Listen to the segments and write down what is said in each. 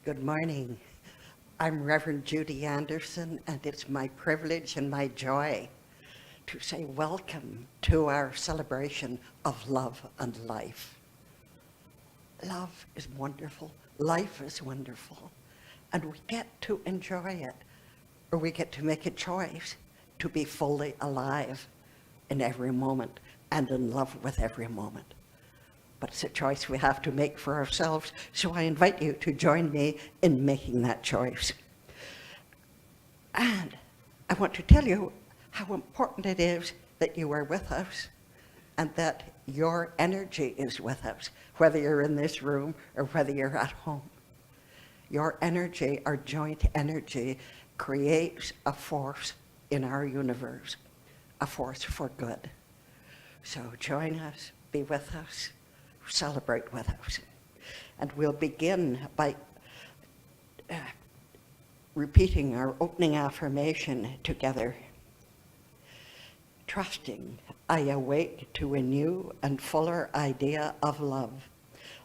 Good morning. I'm Reverend Judy Anderson, and it's my privilege and my joy to say welcome to our celebration of love and life. Love is wonderful. Life is wonderful. And we get to enjoy it, or we get to make a choice to be fully alive in every moment and in love with every moment. But it's a choice we have to make for ourselves, so I invite you to join me in making that choice. And I want to tell you how important it is that you are with us and that your energy is with us, whether you're in this room or whether you're at home. Your energy, our joint energy, creates a force in our universe, a force for good. So join us, be with us, celebrate with us. And we'll begin by repeating our opening affirmation together. Trusting, I awake to a new and fuller idea of love.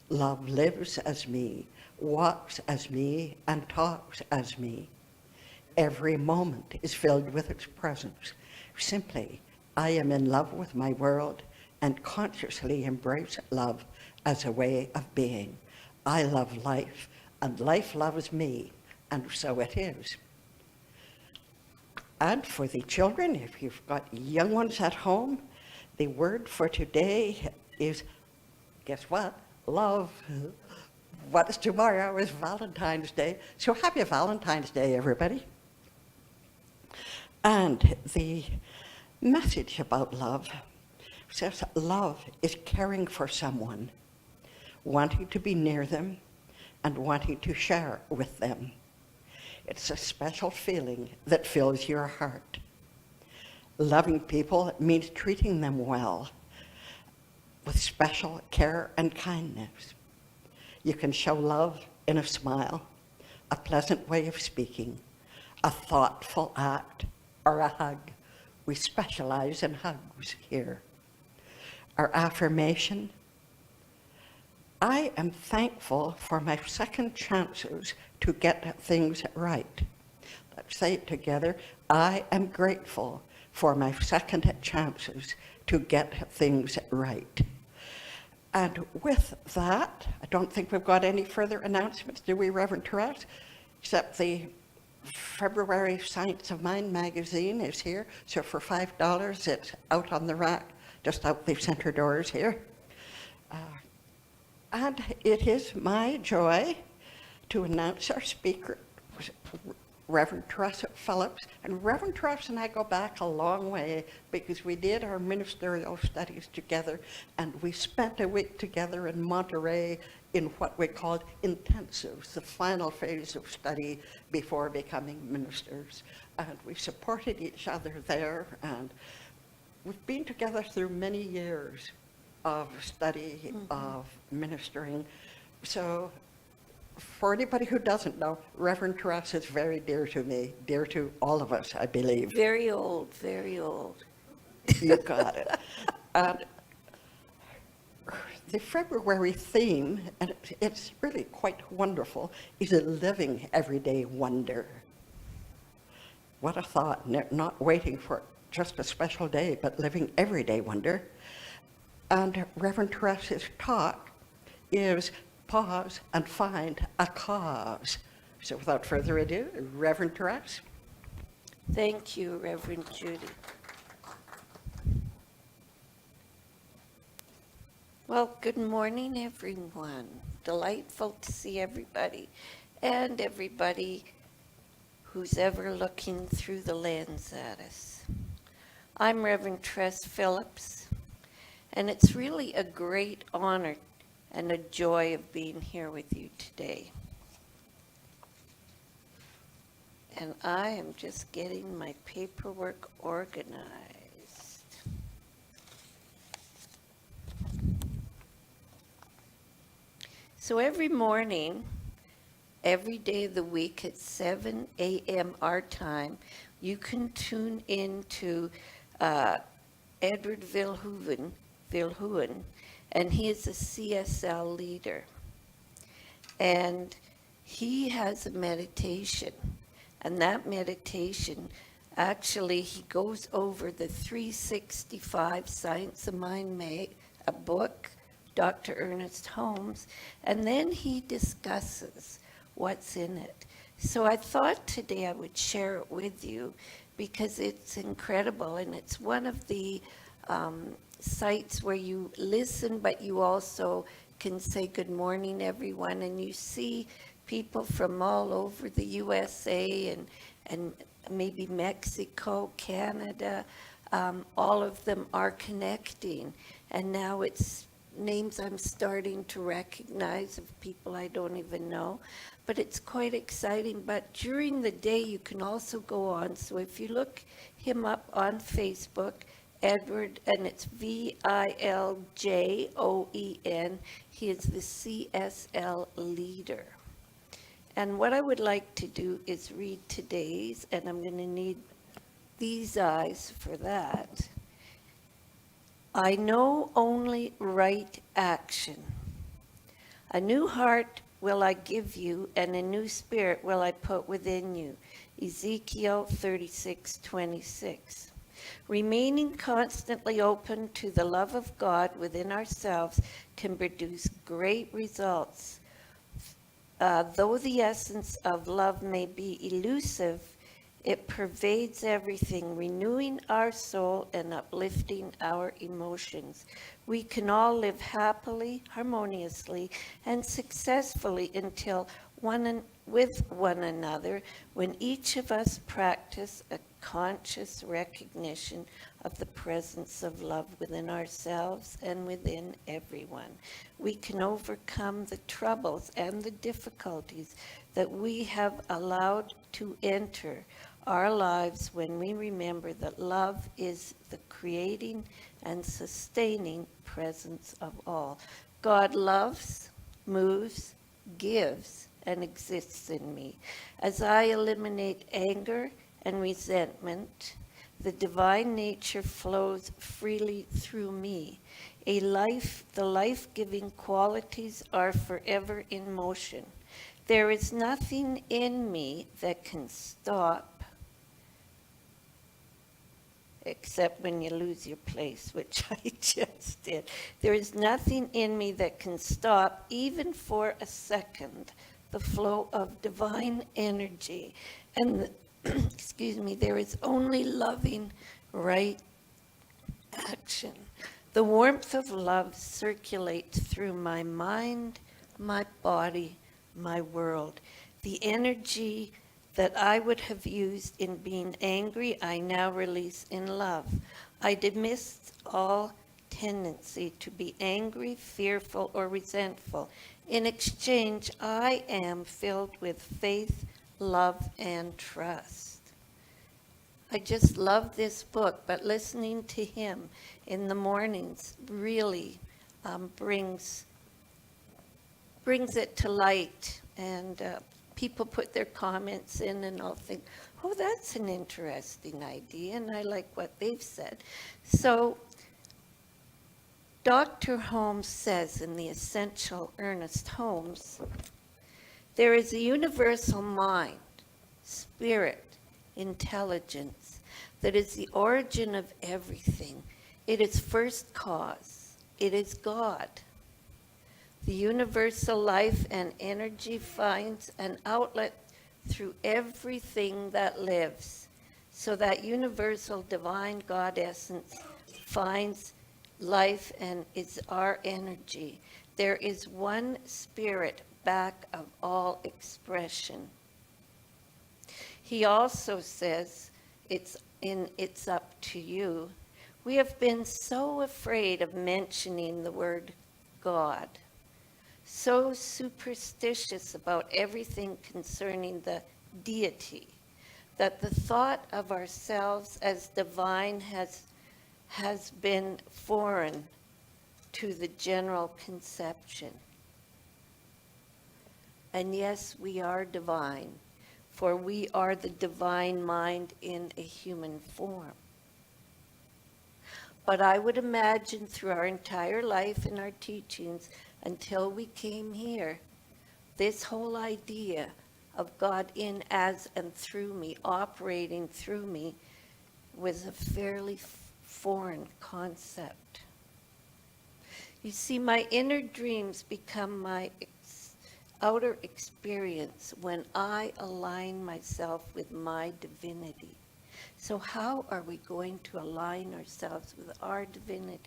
Love lives as me, walks as me, and talks as me. Every moment is filled with its presence. Simply, I am in love with my world and consciously embrace love as a way of being. I love life, and life loves me, and so it is. And for the children, if you've got young ones at home, the word for today is, guess what? Love. What is tomorrow is Valentine's Day. So happy Valentine's Day, everybody. And the message about love says love is caring for someone, wanting to be near them, and wanting to share with them. It's a special feeling that fills your heart. Loving people means treating them well, with special care and kindness. You can show love in a smile, a pleasant way of speaking, a thoughtful act, or a hug. We specialize in hugs here. Our affirmation: I am thankful for my second chances to get things right. Let's say it together. I am grateful for my second chances to get things right. And with that, I don't think we've got any further announcements, do we, Reverend Tress? Except the February Science of Mind magazine is here. So for $5, it's out on the rack, just out the center doors here. And it is my joy to announce our speaker, Reverend Tress Phillips. And Reverend Tress and I go back a long way because we did our ministerial studies together, and we spent a week together in Monterey in what we called intensives, the final phase of study before becoming ministers. And we supported each other there, and we've been together through many years of study, of ministering. So for anybody who doesn't know, Reverend Tress is very dear to me, dear to all of us, I believe. Very old, very old. You got it. And the February theme, and it's really quite wonderful, is a living everyday wonder. What a thought, not waiting for just a special day, but living everyday wonder. And Reverend Tress's talk is pause and find a cause. So without further ado, Reverend Tress. Thank you, Reverend Judy. Well, good morning, everyone. Delightful to see everybody, and everybody who's ever looking through the lens at us. I'm Reverend Tress Phillips, and it's really a great honor and a joy of being here with you today. And I am just getting my paperwork organized. So every morning, every day of the week at 7 a.m. our time, you can tune in to Edward Vilhuven, and he is a CSL leader. And he has a meditation, and that meditation, actually, he goes over the 365 Science of Mind, a book, Dr. Ernest Holmes, and then he discusses what's in it. So I thought today I would share it with you because it's incredible, and it's one of the sites where you listen, but you also can say good morning, everyone, and you see people from all over the USA and maybe Mexico, Canada, all of them are connecting. And now it's names I'm starting to recognize of people I don't even know. But it's quite exciting. But during the day, you can also go on. So if you look him up on Facebook, Edward, and it's Viljoen. He is the CSL leader. And what I would like to do is read today's, and I'm going to need these eyes for that. I know only right action. A new heart will I give you, and a new spirit will I put within you. Ezekiel 36:26. Remaining constantly open to the love of God within ourselves can produce great results. Though the essence of love may be elusive, it pervades everything, renewing our soul and uplifting our emotions. We can all live happily, harmoniously, and successfully until with one another when each of us practice a conscious recognition of the presence of love within ourselves and within everyone. We can overcome the troubles and the difficulties that we have allowed to enter our lives when we remember that love is the creating and sustaining presence of all. God loves, moves, gives, and exists in me. As I eliminate anger and resentment, the divine nature flows freely through me. The life-giving qualities are forever in motion. There is nothing in me that can stop, except when you lose your place, which I just did. There is nothing in me that can stop, even for a second, the flow of divine energy. And, excuse me, there is only loving right action. The warmth of love circulates through my mind, my body, my world. The energy that I would have used in being angry, I now release in love. I dismiss all tendency to be angry, fearful, or resentful. In exchange, I am filled with faith, love, and trust. I just love this book, but listening to him in the mornings really brings it to light. And people put their comments in, and I'll think, oh, that's an interesting idea, and I like what they've said. So Dr. Holmes says in the Essential Ernest Holmes, there is a universal mind, spirit, intelligence that is the origin of everything. It is first cause. It is God. The universal life and energy finds an outlet through everything that lives. So that universal divine God essence finds life and is our energy. There is one spirit back of all expression. He also says, it's up to you. We have been so afraid of mentioning the word God, so superstitious about everything concerning the deity, that the thought of ourselves as divine has been foreign to the general conception. And yes, we are divine, for we are the divine mind in a human form. But I would imagine through our entire life and our teachings until we came here, this whole idea of God in, as, and through me, operating through me, was a fairly foreign concept. You see, my inner dreams become my outer experience when I align myself with my divinity. So how are we going to align ourselves with our divinity?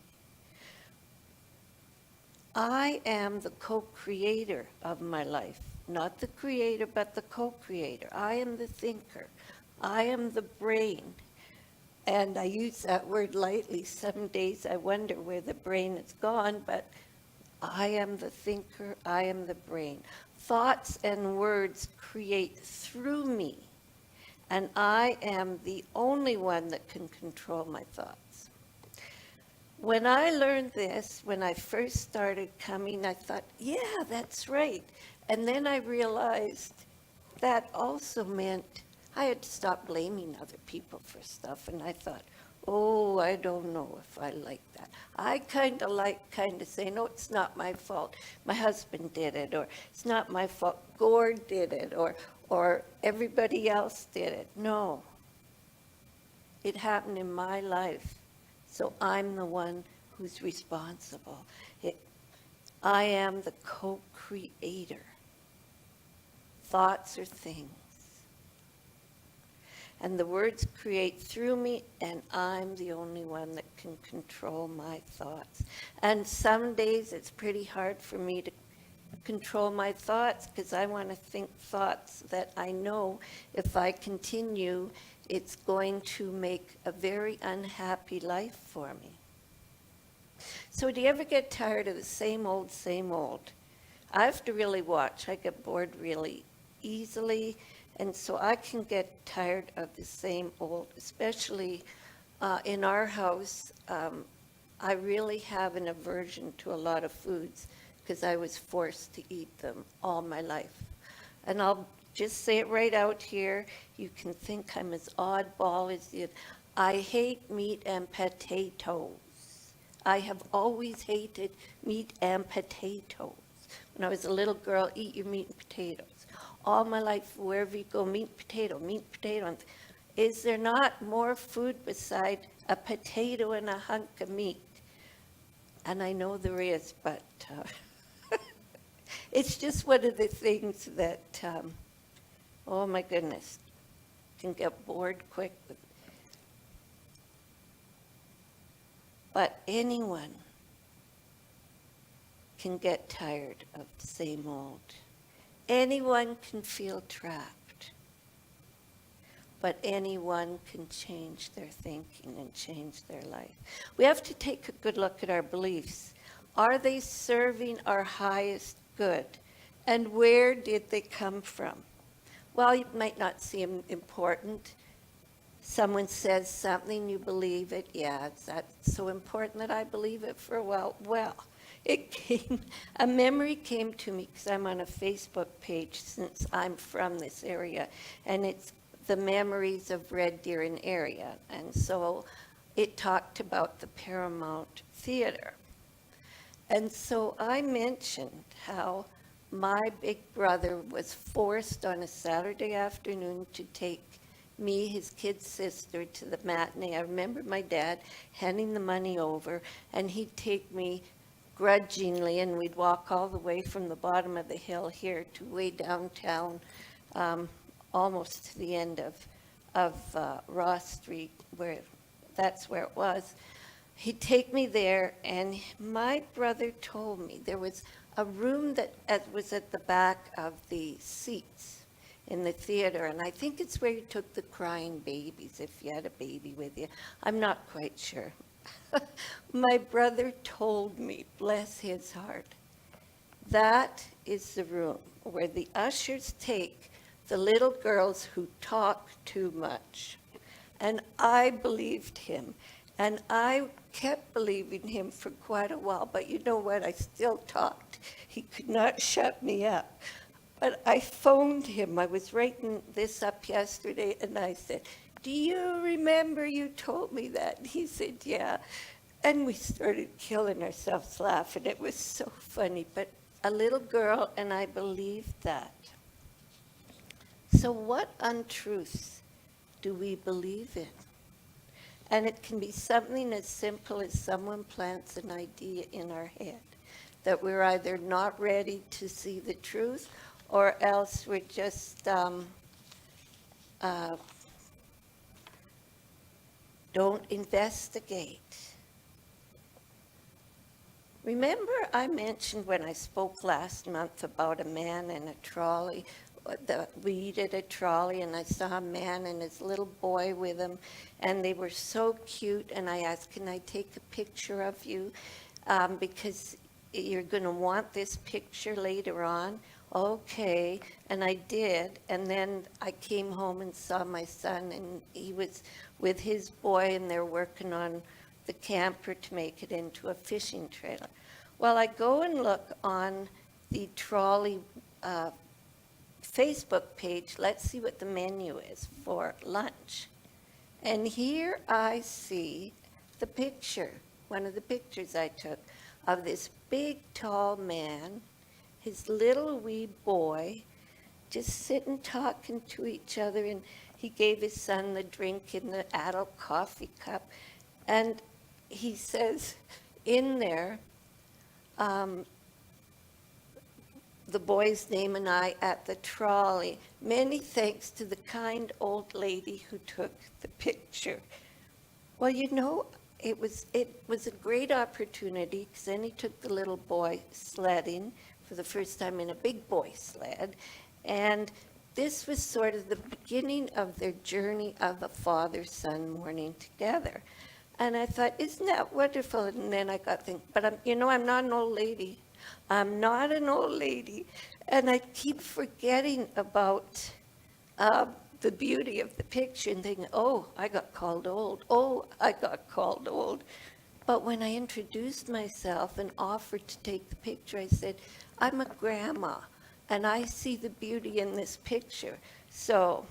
I am the co-creator of my life, not the creator, but the co-creator. I am the thinker. I am the brain. And I use that word lightly. Some days I wonder where the brain has gone, but I am the thinker. I am the brain. Thoughts and words create through me, and I am the only one that can control my thoughts. When I learned this, when I first started coming, I thought, yeah, that's right. And then I realized that also meant I had to stop blaming other people for stuff. And I thought, oh, I don't know if I like that. I kind of saying, no, it's not my fault. My husband did it, or it's not my fault. Gore did it, or everybody else did it. No, it happened in my life. So I'm the one who's responsible. I am the co-creator. Thoughts are things. And the words create through me, and I'm the only one that can control my thoughts. And some days it's pretty hard for me to control my thoughts because I want to think thoughts that I know if I continue, it's going to make a very unhappy life for me. So do you ever get tired of the same old, same old? I have to really watch. I get bored really easily, and so I can get tired of the same old, especially in our house. I really have an aversion to a lot of foods because I was forced to eat them all my life. And I'll just say it right out here. You can think I'm as oddball as you. I hate meat and potatoes. I have always hated meat and potatoes. When I was a little girl, eat your meat and potatoes. All my life, wherever you go, meat, potato, meat, potato. Is there not more food beside a potato and a hunk of meat? And I know there is, but it's just one of the things that, oh my goodness, can get bored quick with. But anyone can get tired of the same old. Anyone can feel trapped. But anyone can change their thinking and change their life. We have to take a good look at our beliefs. Are they serving our highest good? And where did they come from? Well, you might not seem important. Someone says something, you believe it. Yeah, that's so important that I believe it for a while. Well, a memory came to me because I'm on a Facebook page since I'm from this area, and it's the memories of Red Deer and area. And so it talked about the Paramount Theater. And so I mentioned how my big brother was forced on a Saturday afternoon to take me, his kid sister, to the matinee. I remember my dad handing the money over, and he'd take me grudgingly, and we'd walk all the way from the bottom of the hill here to way downtown, almost to the end of Ross Street, that's where it was. He'd take me there, and my brother told me there was a room that was at the back of the seats in the theater, and I think it's where you took the crying babies if you had a baby with you. I'm not quite sure. My brother told me, bless his heart, that is the room where the ushers take the little girls who talk too much. And I believed him. And I kept believing him for quite a while. But you know what? I still talked. He could not shut me up. But I phoned him. I was writing this up yesterday, and I said, do you remember you told me that? And he said, yeah. And we started killing ourselves laughing. It was so funny. But a little girl, and I believed that. So what untruths do we believe in? And it can be something as simple as someone plants an idea in our head that we're either not ready to see the truth, or else we're just don't investigate. Remember I mentioned when I spoke last month about a man in a trolley, we needed a trolley, and I saw a man and his little boy with him, and they were so cute, and I asked, can I take a picture of you? Because you're going to want this picture later on. Okay, and I did, and then I came home and saw my son, and he was with his boy, and they're working on the camper to make it into a fishing trailer. Well, I go and look on the trolley Facebook page. Let's see what the menu is for lunch. And here I see the picture, one of the pictures I took of this big, tall man, his little wee boy, just sitting talking to each other, and he gave his son the drink in the adult coffee cup. And he says in there, the boy's name and I at the trolley, many thanks to the kind old lady who took the picture. Well, you know, it was a great opportunity, because then he took the little boy sledding for the first time in a big boy sled, and this was sort of the beginning of their journey of a father-son morning together. And I thought, isn't that wonderful? And then I got thinking, but I'm not an old lady. I'm not an old lady. And I keep forgetting about the beauty of the picture and thinking, oh, I got called old. Oh, I got called old. But when I introduced myself and offered to take the picture, I said, I'm a grandma, and I see the beauty in this picture. So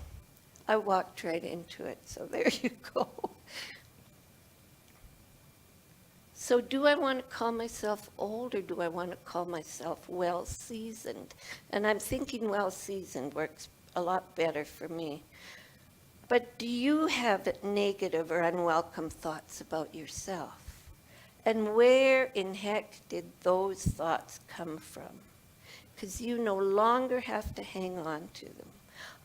I walked right into it. So there you go. So do I want to call myself old, or do I want to call myself well-seasoned? And I'm thinking well-seasoned works a lot better for me. But do you have negative or unwelcome thoughts about yourself? And where in heck did those thoughts come from? Because you no longer have to hang on to them.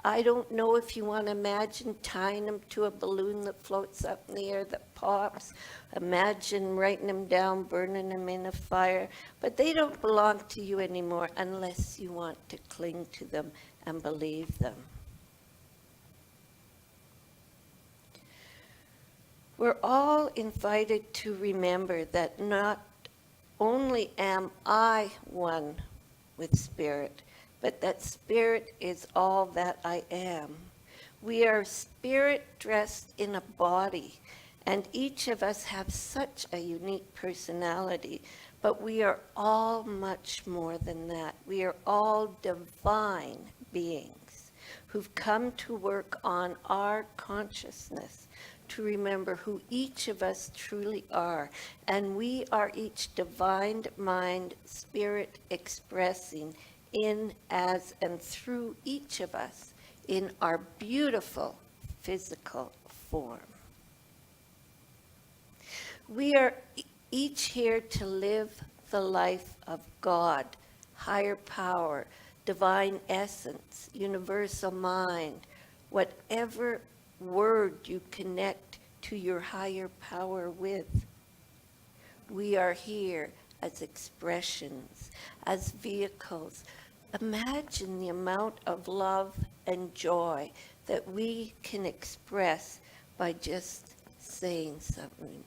I don't know if you want to imagine tying them to a balloon that floats up in the air that pops. Imagine writing them down, burning them in a fire. But they don't belong to you anymore unless you want to cling to them and believe them. We're all invited to remember that not only am I one with Spirit, but that Spirit is all that I am. We are spirit dressed in a body, and each of us have such a unique personality, but we are all much more than that. We are all divine beings who've come to work on our consciousness, to remember who each of us truly are. And we are each divine mind, spirit expressing in, as, and through each of us in our beautiful physical form. We are each here to live the life of God, higher power, divine essence, universal mind, whatever word you connect to your higher power with. We are here as expressions, as vehicles. Imagine the amount of love and joy that we can express by just saying something.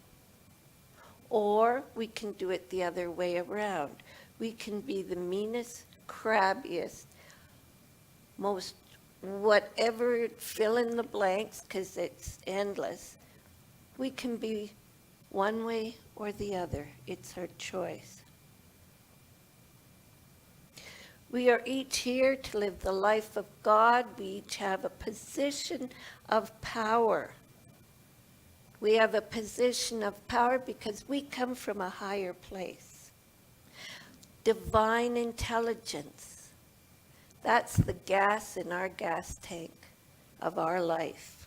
Or we can do it the other way around. We can be the meanest, crabbiest, most whatever, fill in the blanks, because it's endless. We can be one way or the other. It's our choice. We are each here to live the life of God. We each have a position of power. We have a position of power because we come from a higher place. divine intelligence. That's the gas in our gas tank of our life.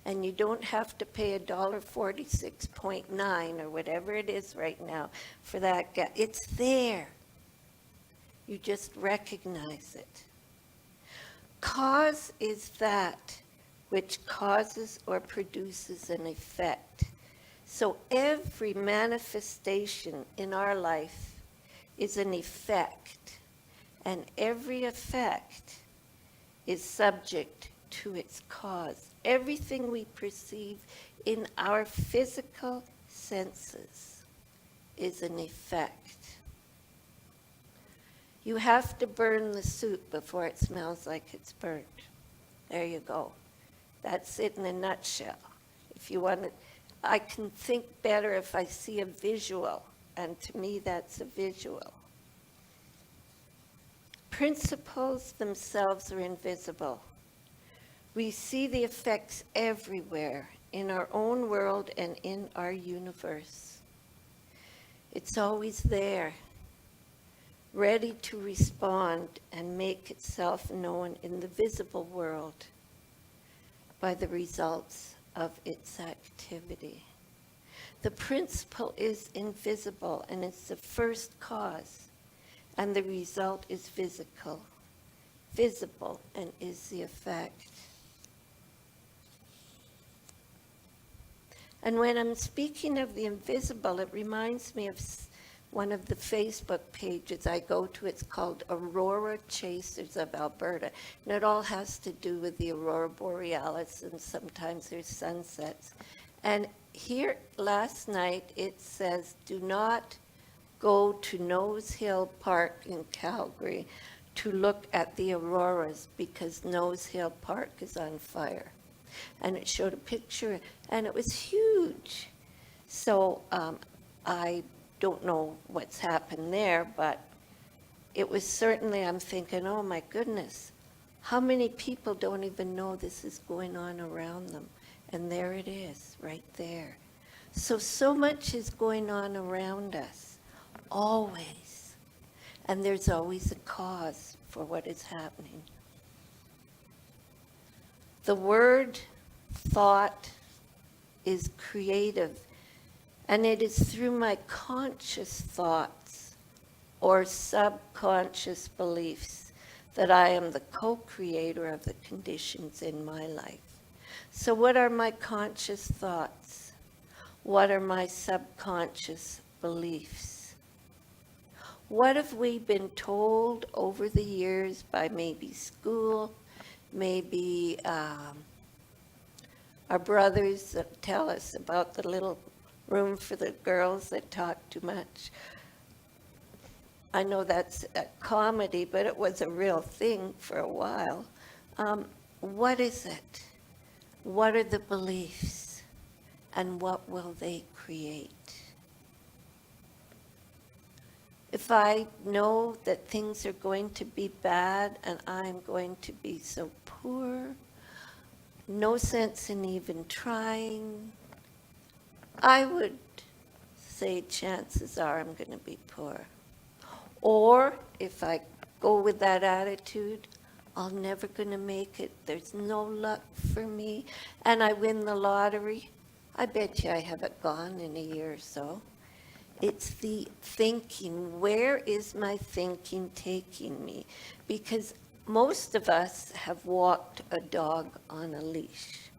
And you don't have to pay $1.46.9 or whatever it is right now for that gas. It's there. You just recognize it. Cause is that which causes or produces an effect. So every manifestation in our life is an effect, and every effect is subject to its cause. Everything we perceive in our physical senses is an effect. You have to burn the soup before it smells like it's burnt. There you go. That's it in a nutshell. If you want to, I can think better if I see a visual, and to me that's a visual. Principles themselves are invisible. We see the effects everywhere in our own world and in our universe. It's always there, ready to respond and make itself known in the visible world by the results of its activity. The principle is invisible, and it's the first cause, and the result is visible, and is the effect. And when I'm speaking of the invisible, it reminds me of one of the Facebook pages I go to. It's called Aurora Chasers of Alberta. And it all has to do with the aurora borealis, and sometimes there's sunsets. And here last night it says, do not go to Nose Hill Park in Calgary to look at the auroras because Nose Hill Park is on fire. And it showed a picture, and it was huge. So I don't know what's happened there, but it was certainly, I'm thinking, oh my goodness, how many people don't even know this is going on around them? And there it is, right there. So much is going on around us, always. And there's always a cause for what is happening. The word thought is creative, and it is through my conscious thoughts or subconscious beliefs that I am the co-creator of the conditions in my life. So what are my conscious thoughts? What are my subconscious beliefs? What have we been told over the years by maybe school, maybe our brothers that tell us about the little room for the girls that talk too much? I know that's a comedy, but it was a real thing for a while. What is it? What are the beliefs? And what will they create? If I know that things are going to be bad and I'm going to be so poor, no sense in even trying, I would say chances are I'm going to be poor. Or if I go with that attitude, I'm never going to make it, there's no luck for me, and I win the lottery, I bet you I have it gone in a year or so. It's the thinking. Where is my thinking taking me? Because most of us have walked a dog on a leash.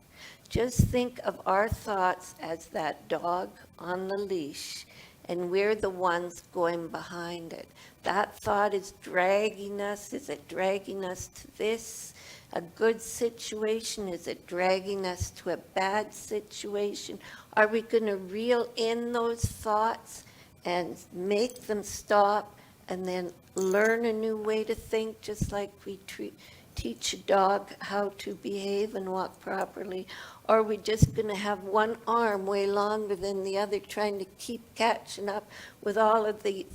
Just think of our thoughts as that dog on the leash, and we're the ones going behind it. That thought is dragging us. Is it dragging us to this, a good situation? Is it dragging us to a bad situation? Are we going to reel in those thoughts and make them stop and then learn a new way to think, just like we teach a dog how to behave and walk properly? Or are we just going to have one arm way longer than the other, trying to keep catching up with all of the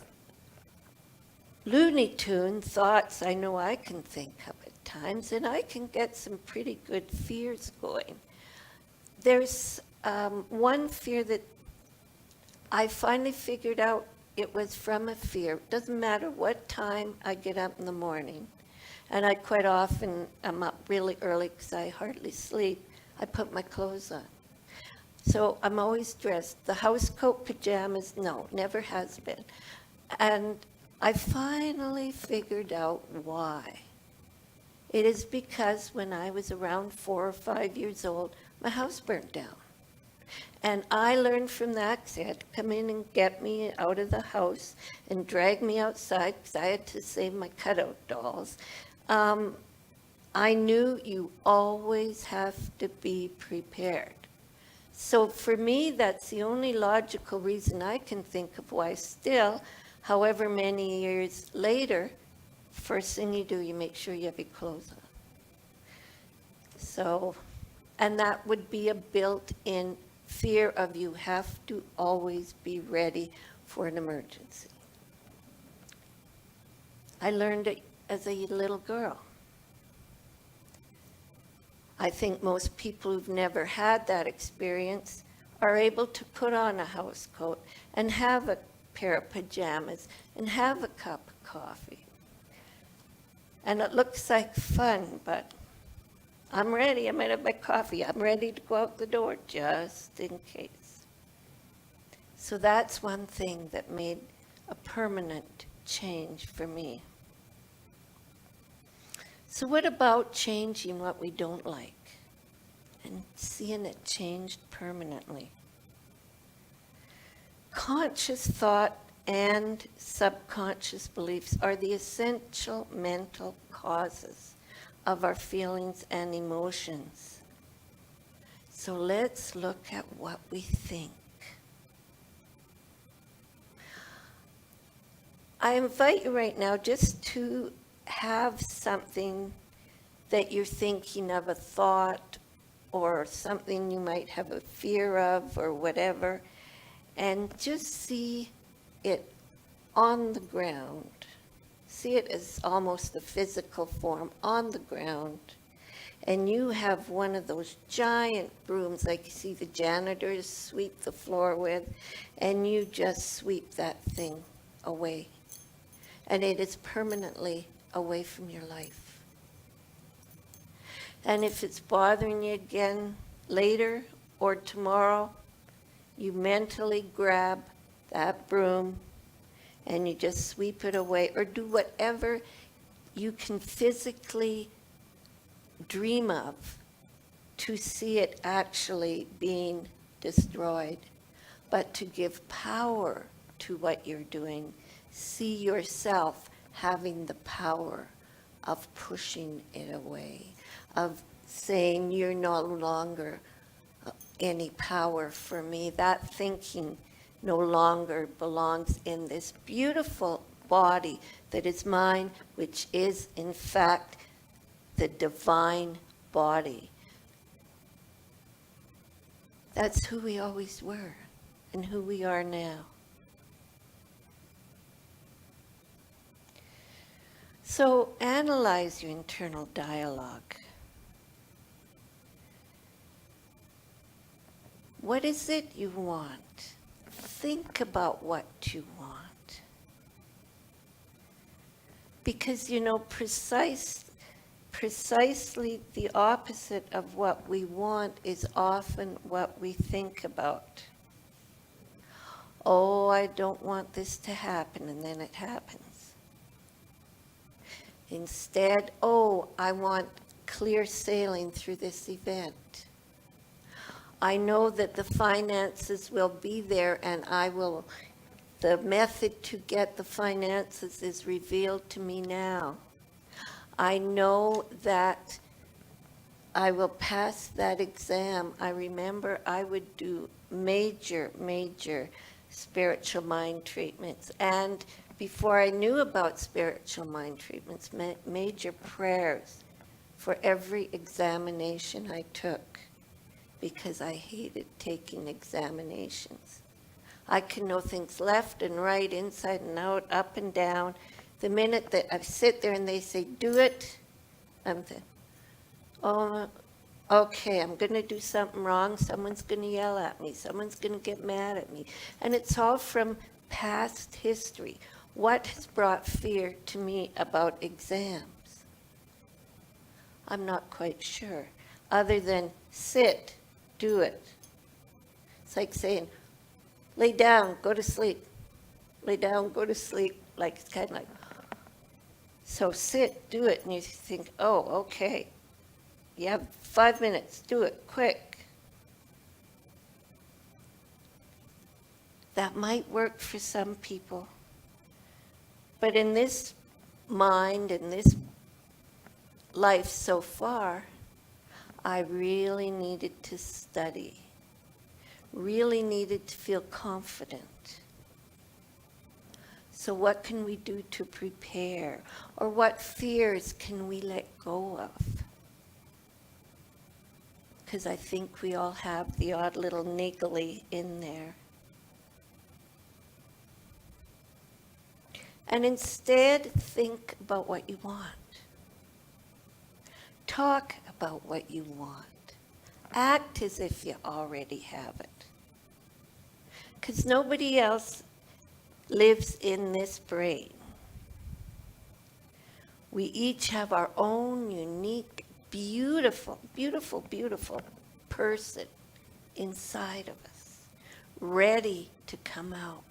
Looney Tune thoughts I know I can think of at times, and I can get some pretty good fears going. There's one fear that I finally figured out it was from a fear. It doesn't matter what time I get up in the morning, and I quite often am up really early because I hardly sleep. I put my clothes on. So I'm always dressed. The house coat, pajamas, no, never has been. And I finally figured out why. It is because when I was around 4 or 5 years old, my house burnt down. And I learned from that because they had to come in and get me out of the house and drag me outside because I had to save my cutout dolls. I knew you always have to be prepared. So for me, that's the only logical reason I can think of why still, however many years later, first thing you do, you make sure you have your clothes on. So, and that would be a built-in fear of you have to always be ready for an emergency. I learned it as a little girl. I think most people who've never had that experience are able to put on a house coat and have a pair of pajamas and have a cup of coffee. And it looks like fun, but I'm ready. I'm going to have my coffee. I'm ready to go out the door just in case. So that's one thing that made a permanent change for me. So what about changing what we don't like and seeing it changed permanently? Conscious thought and subconscious beliefs are the essential mental causes of our feelings and emotions. So let's look at what we think. I invite you right now just to have something that you're thinking of, a thought or something you might have a fear of or whatever, and just see it on the ground. See it as almost the physical form on the ground. And you have one of those giant brooms like you see the janitors sweep the floor with, and you just sweep that thing away. And it is permanently away from your life. And if it's bothering you again later or tomorrow, you mentally grab that broom and you just sweep it away, or do whatever you can physically dream of to see it actually being destroyed, but to give power to what you're doing. See yourself having the power of pushing it away, of saying you're no longer any power for me. That thinking no longer belongs in this beautiful body that is mine, which is in fact the divine body. That's who we always were and who we are now. So analyze your internal dialogue. What is it you want? Think about what you want. Because, precisely the opposite of what we want is often what we think about. Oh, I don't want this to happen, and then it happens. Instead, oh, I want clear sailing through this event. I know that the finances will be there, and the method to get the finances is revealed to me now. I know that I will pass that exam. I remember I would do major spiritual mind treatments. And before I knew about spiritual mind treatments, major prayers for every examination I took, because I hated taking examinations. I can know things left and right, inside and out, up and down. The minute that I sit there and they say, do it, I'm thinking, oh, okay, I'm going to do something wrong. Someone's going to yell at me. Someone's going to get mad at me. And it's all from past history. What has brought fear to me about exams? I'm not quite sure, other than sit, do it. It's like saying, lay down, go to sleep. Lay down, go to sleep. Like, it's kind of like, so sit, do it. And you think, oh, okay. You have 5 minutes, do it, quick. That might work for some people. But in this mind, in this life so far, I really needed to study, really needed to feel confident. So what can we do to prepare? Or what fears can we let go of? Because I think we all have the odd little niggly in there. And instead, think about what you want. Talk about what you want. Act as if you already have it. Because nobody else lives in this brain. We each have our own unique, beautiful, beautiful, beautiful person inside of us, ready to come out.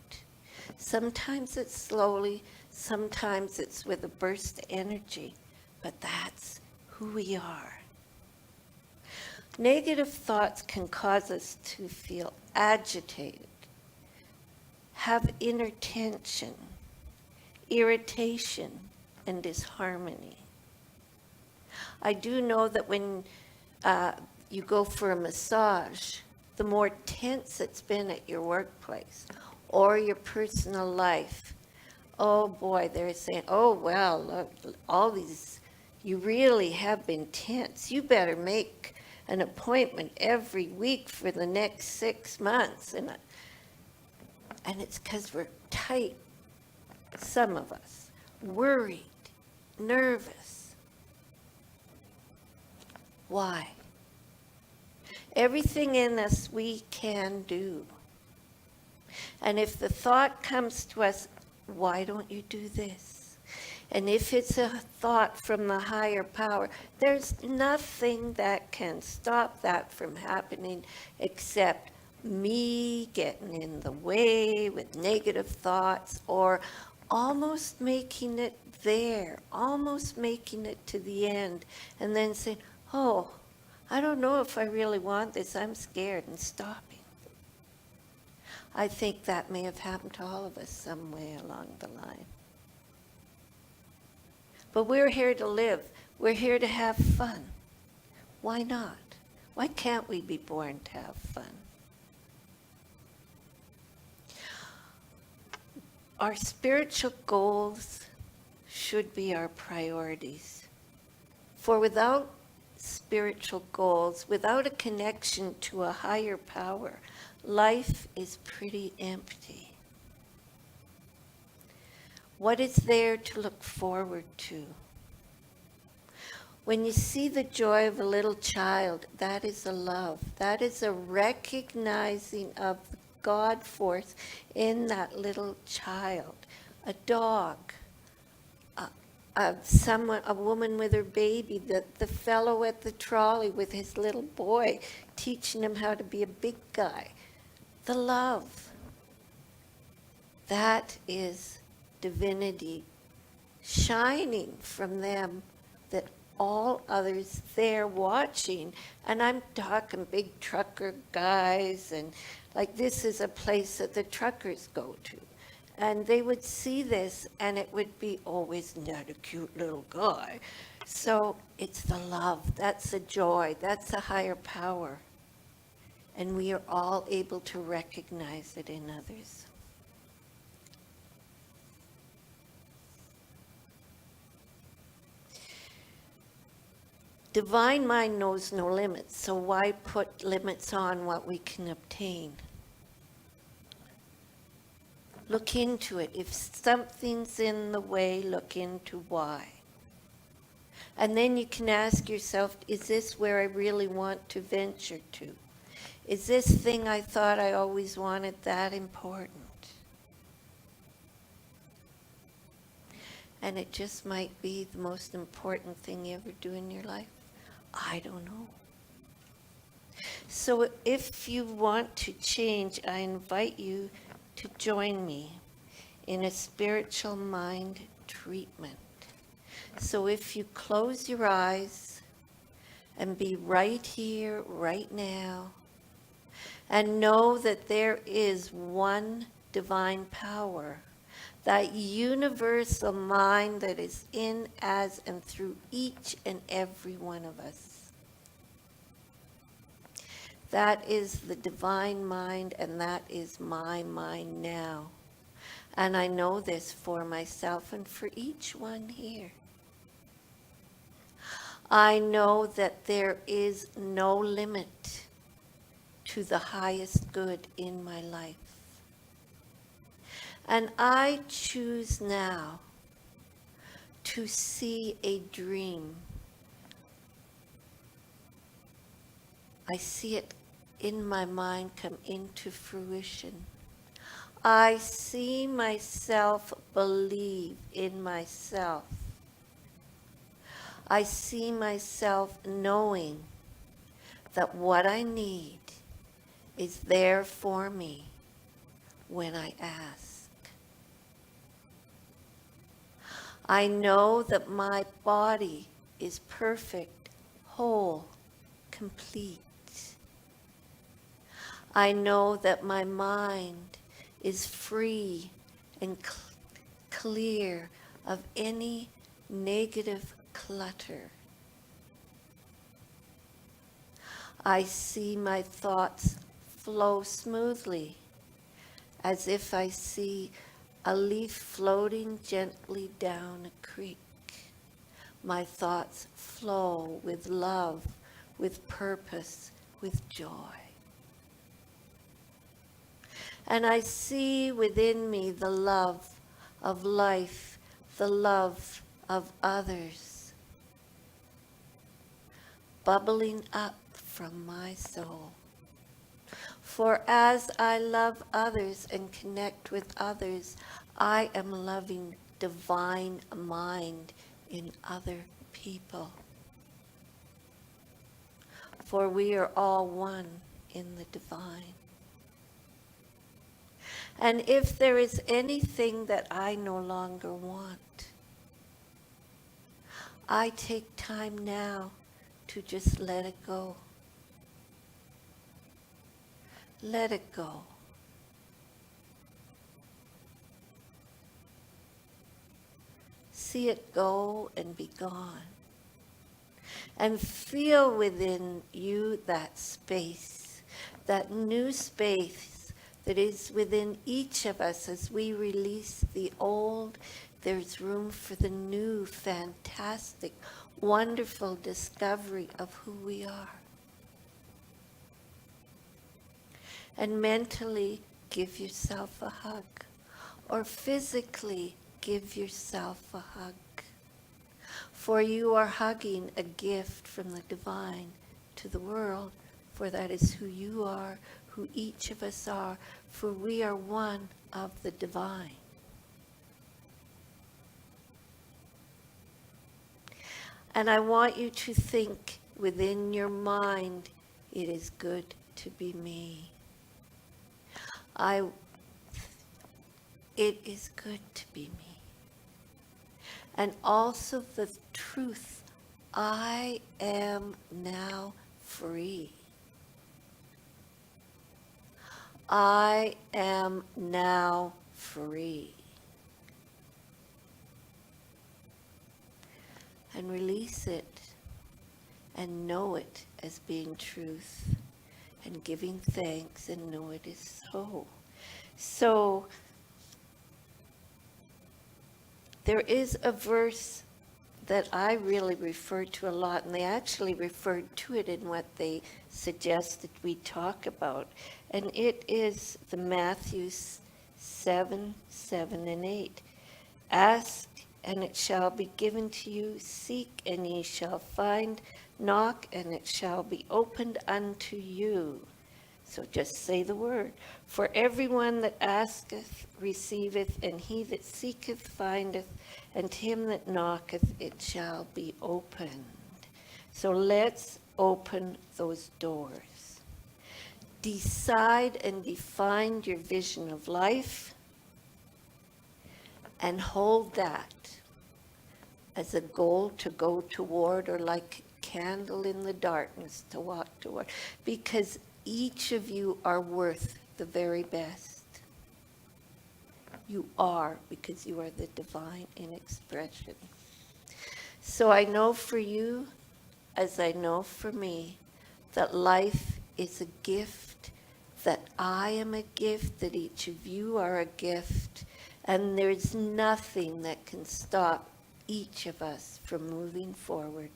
Sometimes it's slowly, sometimes it's with a burst of energy, but that's who we are. Negative thoughts can cause us to feel agitated, have inner tension, irritation, and disharmony. I do know that when you go for a massage, the more tense it's been at your workplace or your personal life, oh boy, they're saying, oh, well, look, all these, you really have been tense. You better make an appointment every week for the next 6 months. And it's because we're tight, some of us, worried, nervous. Why? Everything in us we can do. And if the thought comes to us, why don't you do this? And if it's a thought from the higher power, there's nothing that can stop that from happening except me getting in the way with negative thoughts or almost making it there, almost making it to the end, and then saying, oh, I don't know if I really want this, I'm scared, and stopping. I think that may have happened to all of us some way along the line. But we're here to live. We're here to have fun. Why not? Why can't we be born to have fun? Our spiritual goals should be our priorities. For without spiritual goals, without a connection to a higher power, life is pretty empty. What is there to look forward to? When you see the joy of a little child, that is a love. That is a recognizing of the God force in that little child. A dog, a woman with her baby, the fellow at the trolley with his little boy, teaching him how to be a big guy. The love. That is divinity shining from them that all others there watching. And I'm talking big trucker guys, and like this is a place that the truckers go to. And they would see this and it would be, oh, isn't that a cute little guy? So it's the love, that's the joy, that's the higher power. And we are all able to recognize it in others. Divine mind knows no limits, so why put limits on what we can obtain? Look into it. If something's in the way, look into why. And then you can ask yourself, is this where I really want to venture to? Is this thing I thought I always wanted that important? And it just might be the most important thing you ever do in your life. I don't know. So if you want to change, I invite you to join me in a spiritual mind treatment. So if you close your eyes and be right here, right now, and know that there is one divine power, that universal mind that is in, as, and through each and every one of us. That is the divine mind, and that is my mind now. And I know this for myself and for each one here. I know that there is no limit to the highest good in my life. And I choose now to see a dream. I see it in my mind come into fruition. I see myself believe in myself. I see myself knowing that what I need is there for me when I ask. I know that my body is perfect, whole, complete. I know that my mind is free and clear of any negative clutter. I see my thoughts flow smoothly, as if I see a leaf floating gently down a creek. My thoughts flow with love, with purpose, with joy. And I see within me the love of life, the love of others, bubbling up from my soul. For as I love others and connect with others, I am loving divine mind in other people. For we are all one in the divine. And if there is anything that I no longer want, I take time now to just let it go. Let it go. See it go and be gone. And feel within you that space, that new space that is within each of us as we release the old. There's room for the new, fantastic, wonderful discovery of who we are. And mentally give yourself a hug, or physically give yourself a hug. For you are hugging a gift from the divine to the world, for that is who you are, who each of us are, for we are one of the divine. And I want you to think within your mind, it is good to be me. It is good to be me. And also the truth, I am now free. I am now free. And release it and know it as being truth and giving thanks and know it is so. So there is a verse that I really refer to a lot, and they actually referred to it in what they suggested we talk about, and it is the Matthew 7, 7 and 8. Ask, and it shall be given to you. Seek, and ye shall find. Knock, and it shall be opened unto you. So just say the word. For everyone that asketh receiveth, and he that seeketh findeth, and to him that knocketh it shall be opened. So let's open those doors. Decide and define your vision of life, and hold that as a goal to go toward, or like a candle in the darkness to walk toward, because each of you are worth the very best. You are, because you are the divine in expression. So I know for you, as I know for me, that life is a gift, that I am a gift, that each of you are a gift, and there's nothing that can stop each of us from moving forward.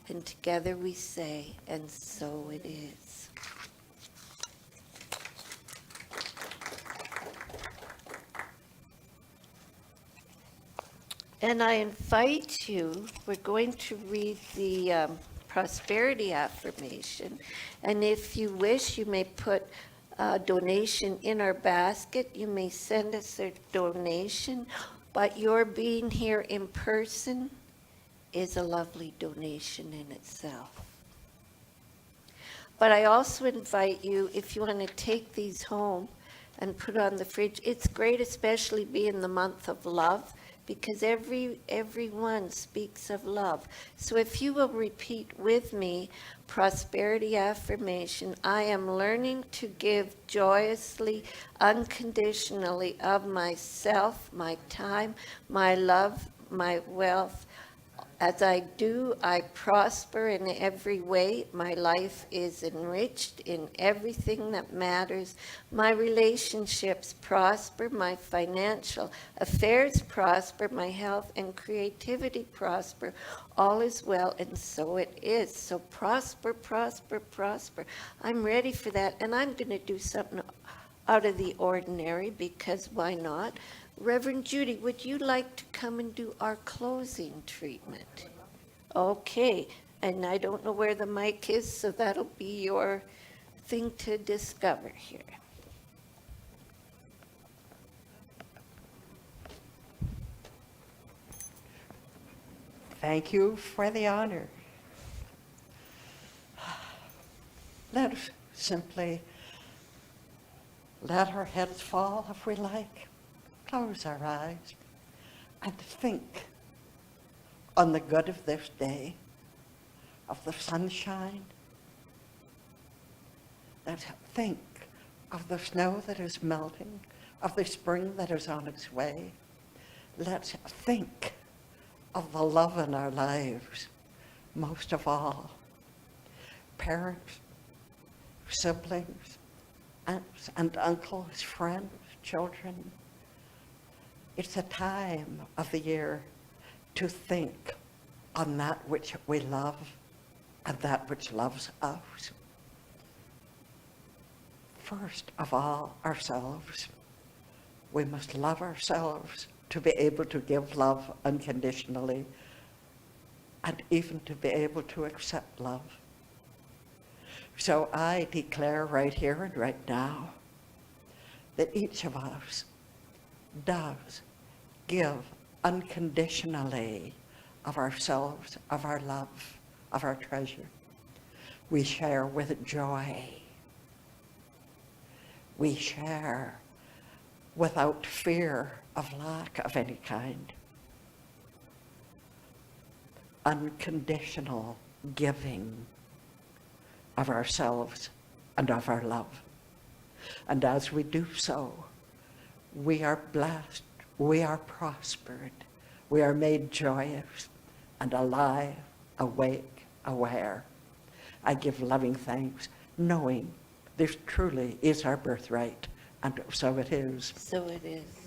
And together we say, and so it is. And I invite you, we're going to read the prosperity affirmation. And if you wish, you may put a donation in our basket. You may send us a donation. But your being here in person is a lovely donation in itself. But I also invite you, if you want to take these home and put on the fridge, it's great, especially being the month of love, because everyone speaks of love. So if you will repeat with me, prosperity affirmation, I am learning to give joyously, unconditionally of myself, my time, my love, my wealth. As I do, I prosper in every way. My life is enriched in everything that matters. My relationships prosper. My financial affairs prosper. My health and creativity prosper. All is well, and so it is. So prosper, prosper, prosper. I'm ready for that, and I'm going to do something out of the ordinary, because why not? Reverend Judy, would you like to come and do our closing treatment? Okay, and I don't know where the mic is, so that'll be your thing to discover here. Thank you for the honor. Let us simply let our heads fall if we like, close our eyes, and think on the good of this day, of the sunshine. Let's think of the snow that is melting, of the spring that is on its way. Let's think of the love in our lives, most of all. Parents, siblings, aunts and uncles, friends, children. It's a time of the year to think on that which we love and that which loves us. First of all, ourselves. We must love ourselves to be able to give love unconditionally, and even to be able to accept love. So I declare right here and right now that each of us does give unconditionally of ourselves, of our love, of our treasure. We share with joy. We share without fear of lack of any kind. Unconditional giving of ourselves and of our love. And as we do so, we are blessed, we are prospered, we are made joyous and alive, awake, aware. I give loving thanks, knowing this truly is our birthright, and so it is. So it is.